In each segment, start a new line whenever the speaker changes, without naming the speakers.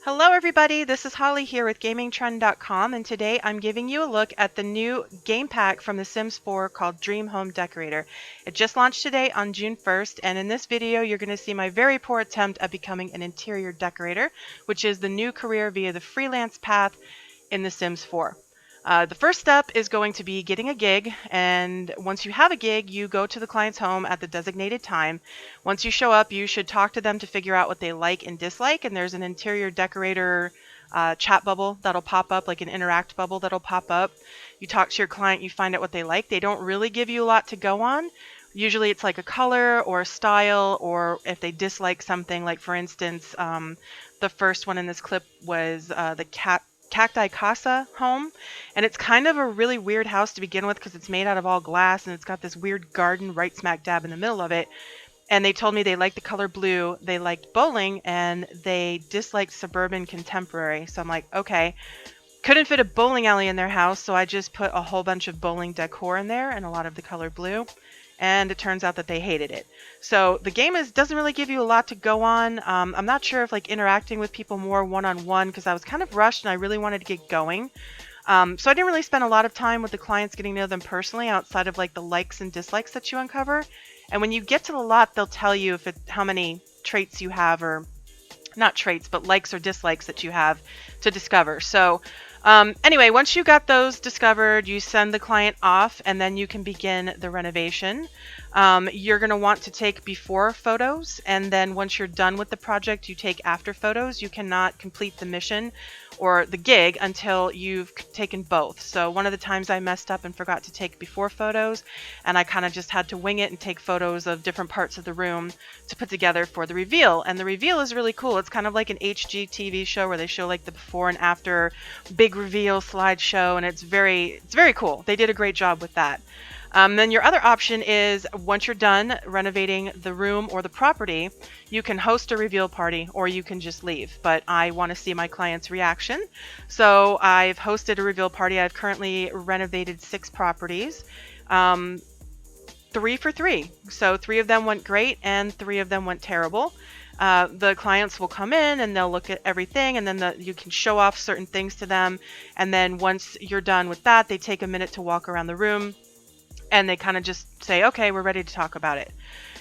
Hello everybody, this is Holly here with GamingTrend.com, and today I'm giving you a look at the new game pack from The Sims 4 called Dream Home Decorator. It just launched today on June 1st, and in this video you're going to see my very poor attempt at becoming an interior decorator, which is the new career via the freelance path in The Sims 4. The first step is going to be getting a gig, and once you have a gig, you go to the client's home at the designated time. Once you show up, you should talk to them to figure out what they like and dislike, and there's an interior decorator chat bubble that'll pop up, like an interact bubble that'll pop up. You talk to your client, you find out what they like. They don't really give you a lot to go on. Usually it's like a color or a style, or if they dislike something, like for instance, the first one in this clip was the Cacti Casa home, and it's kind of a really weird house to begin with because it's made out of all glass and it's got this weird garden right smack dab in the middle of it. And they told me they liked the color blue, they liked bowling, and they disliked suburban contemporary. So I'm like, okay. Couldn't fit a bowling alley in their house, so I just put a whole bunch of bowling decor in there and a lot of the color blue. And it turns out that they hated it. So the game doesn't really give you a lot to go on. I'm not sure if like interacting with people more one-on-one, because I was kind of rushed and I really wanted to get going. So I didn't really spend a lot of time with the clients getting to know them personally outside of like the likes and dislikes that you uncover. And when you get to the lot, they'll tell you how many traits you have, or not traits, but likes or dislikes that you have to discover. So anyway, once you got those discovered, you send the client off and then you can begin the renovation. You're going to want to take before photos, and then once you're done with the project, you take after photos. You cannot complete the mission or the gig until you've taken both. So one of the times I messed up and forgot to take before photos, and I kind of just had to wing it and take photos of different parts of the room to put together for the reveal. And the reveal is really cool. It's kind of like an HGTV show where they show like the before and after big reveal slideshow, and it's very cool. They did a great job with that. Then your other option is, once you're done renovating the room or the property, you can host a reveal party or you can just leave. But I want to see my client's reaction. So I've hosted a reveal party. I've currently renovated 6 properties, 3 for 3. So 3 of them went great and 3 of them went terrible. The clients will come in and they'll look at everything, and then you can show off certain things to them. And then once you're done with that, they take a minute to walk around the room. And they kind of just say, okay, we're ready to talk about it.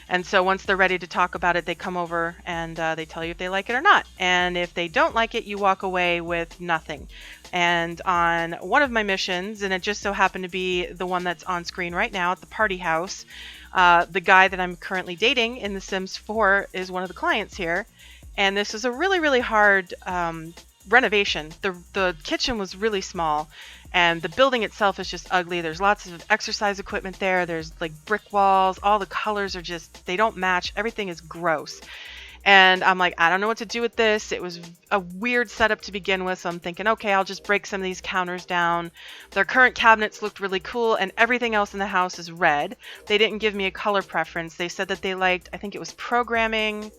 And so once they're ready to talk about it, they come over and they tell you if they like it or not. And if they don't like it, you walk away with nothing. And on one of my missions, and it just so happened to be the one that's on screen right now at the party house, the guy that I'm currently dating in The Sims 4 is one of the clients here. And this is a really hard renovation. The kitchen was really small, and the building itself is just ugly. There's lots of exercise equipment there. There's like brick walls. All the colors are just, they don't match. Everything is gross. And I'm like, I don't know what to do with this. It was a weird setup to begin with. So I'm thinking, okay, I'll just break some of these counters down. Their current cabinets looked really cool, and everything else in the house is red. They didn't give me a color preference. They said that they liked, I think it was programming.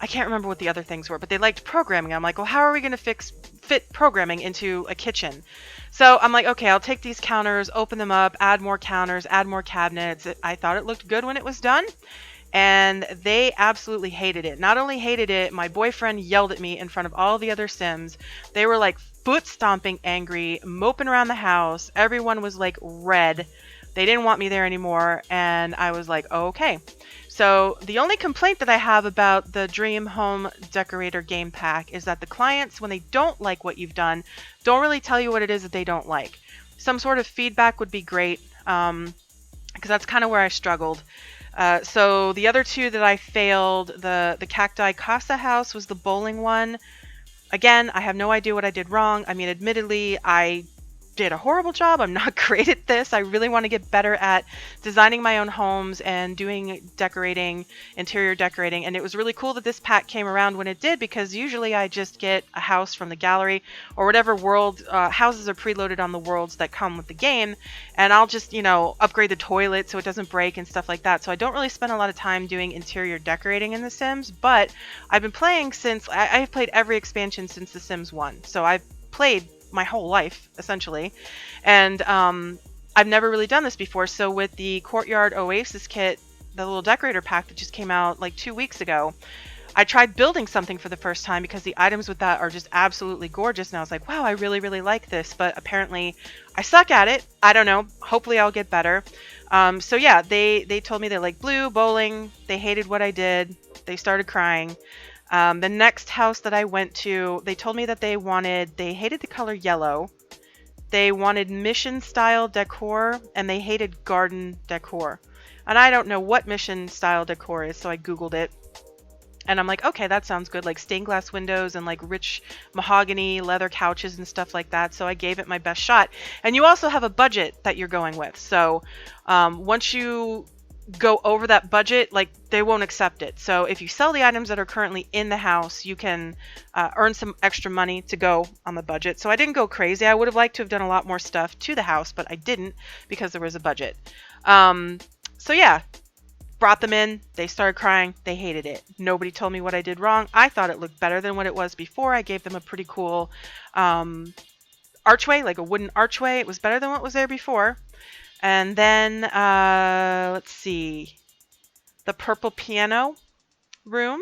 I can't remember what the other things were, but they liked programming. I'm like, well, how are we going to fit programming into a kitchen? So I'm like, okay, I'll take these counters, open them up, add more counters, add more cabinets. I thought it looked good when it was done, and they absolutely hated it. Not only hated it, my boyfriend yelled at me in front of all the other Sims. They were like foot stomping angry, moping around the house. Everyone was like red. They didn't want me there anymore, and I was like, oh, okay. So the only complaint that I have about the Dream Home Decorator game pack is that the clients, when they don't like what you've done, don't really tell you what it is that they don't like. Some sort of feedback would be great, because that's kind of where I struggled. So the other 2 that I failed, the Cacti Casa house was the bowling one. Again, I have no idea what I did wrong. I mean, admittedly, I did a horrible job. I'm not great at this. I really want to get better at designing my own homes and doing decorating, interior decorating. And it was really cool that this pack came around when it did, because usually I just get a house from the gallery or whatever world. Houses are preloaded on the worlds that come with the game, and I'll just, upgrade the toilet so it doesn't break and stuff like that. So I don't really spend a lot of time doing interior decorating in The Sims, but I've been playing since, I've played every expansion since The Sims 1. So I've played my whole life essentially, and I've never really done this before. So with the Courtyard Oasis kit, the little decorator pack that just came out like 2 weeks ago, I tried building something for the first time because the items with that are just absolutely gorgeous. And I was like, wow, I really, really like this. But apparently I suck at it. I don't know. Hopefully I'll get better. So yeah, they told me they like blue, bowling. They hated what I did. They started crying. The next house that I went to, they told me that they hated the color yellow. They wanted mission style decor and they hated garden decor. And I don't know what mission style decor is, so I Googled it. And I'm like, okay, that sounds good. Like stained glass windows and like rich mahogany leather couches and stuff like that. So I gave it my best shot. And you also have a budget that you're going with. So once you go over that budget, like they won't accept it. So if you sell the items that are currently in the house, you can earn some extra money to go on the budget. So I didn't go crazy. I would have liked to have done a lot more stuff to the house, but I didn't because there was a budget. So yeah, brought them in. They started crying. They hated it. Nobody told me what I did wrong. I thought it looked better than what it was before. I gave them a pretty cool archway, like a wooden archway. It was better than what was there before. And then, let's see, the purple piano room.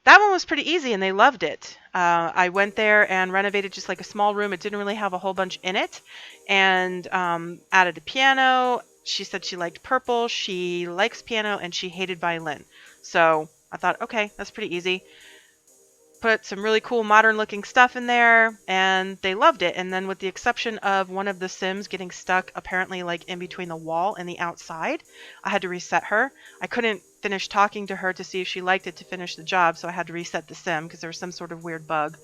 That one was pretty easy and they loved it. I went there and renovated just like a small room. It didn't really have a whole bunch in it. And added a piano. She said she liked purple, she likes piano, and she hated violin. So I thought, okay, that's pretty easy. Put some really cool modern looking stuff in there and they loved it. And then with the exception of one of the Sims getting stuck apparently like in between the wall and the outside, I had to reset her. I couldn't finish talking to her to see if she liked it to finish the job, so I had to reset the Sim because there was some sort of weird bug.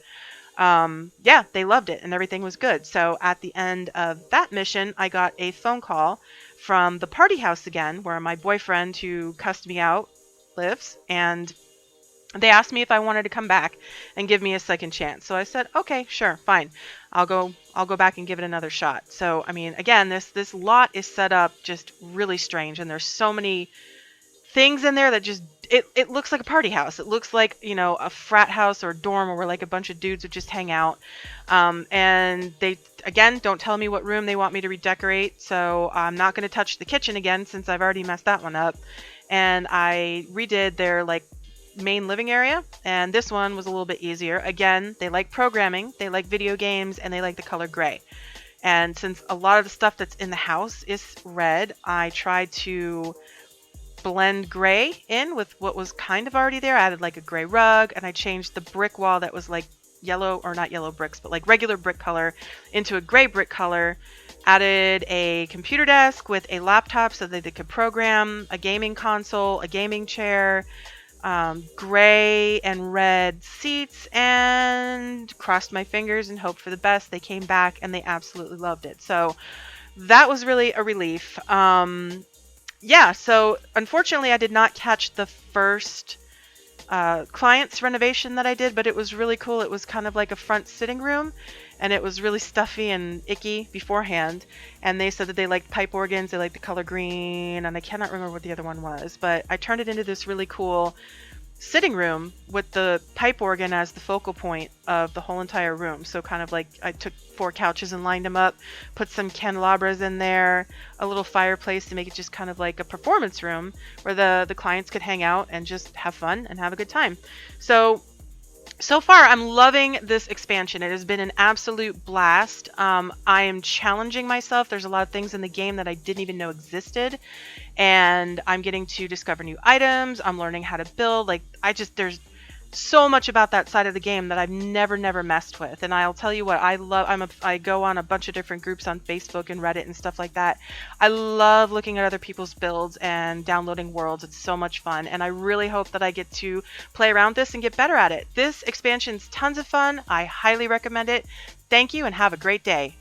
Yeah, they loved it and everything was good. So at the end of that mission, I got a phone call from the party house again, where my boyfriend who cussed me out lives, and they asked me if I wanted to come back and give me a second chance. So I said, okay, sure, fine. I'll go back and give it another shot. So, I mean, again, this lot is set up just really strange, and there's so many things in there that just it looks like a party house. It looks like, you know, a frat house or a dorm where like a bunch of dudes would just hang out. And they, again, don't tell me what room they want me to redecorate. So I'm not going to touch the kitchen again since I've already messed that one up. And I redid their like main living area, and this one was a little bit easier. Again, they like programming, they like video games, and they like the color gray. And since a lot of the stuff that's in the house is red, I tried to blend gray in with what was kind of already there. I added like a gray rug, and I changed the brick wall that was like yellow, or not yellow bricks, but like regular brick color into a gray brick color. Added a computer desk with a laptop so that they could program, a gaming console, a gaming chair, gray and red seats, and crossed my fingers and hoped for the best. They came back and they absolutely loved it. So that was really a relief. Yeah, so unfortunately I did not catch the first client's renovation that I did, but it was really cool. It was kind of like a front sitting room, and it was really stuffy and icky beforehand. And they said that they liked pipe organs, they liked the color green, and I cannot remember what the other one was, but I turned it into this really cool sitting room with the pipe organ as the focal point of the whole entire room. So kind of like I took 4 couches and lined them up, put some candelabras in there, a little fireplace to make it just kind of like a performance room where the clients could hang out and just have fun and have a good time. So far, I'm loving this expansion. It has been an absolute blast. I am challenging myself. There's a lot of things in the game that I didn't even know existed, and I'm getting to discover new items. I'm learning how to build. Like, there's so much about that side of the game that I've never messed with. And I'll tell you what, I go on a bunch of different groups on Facebook and Reddit and stuff like that. I love looking at other people's builds and downloading worlds. It's so much fun, and I really hope that I get to play around this and get better at it. This expansion's tons of fun. I highly recommend it. Thank you and have a great day.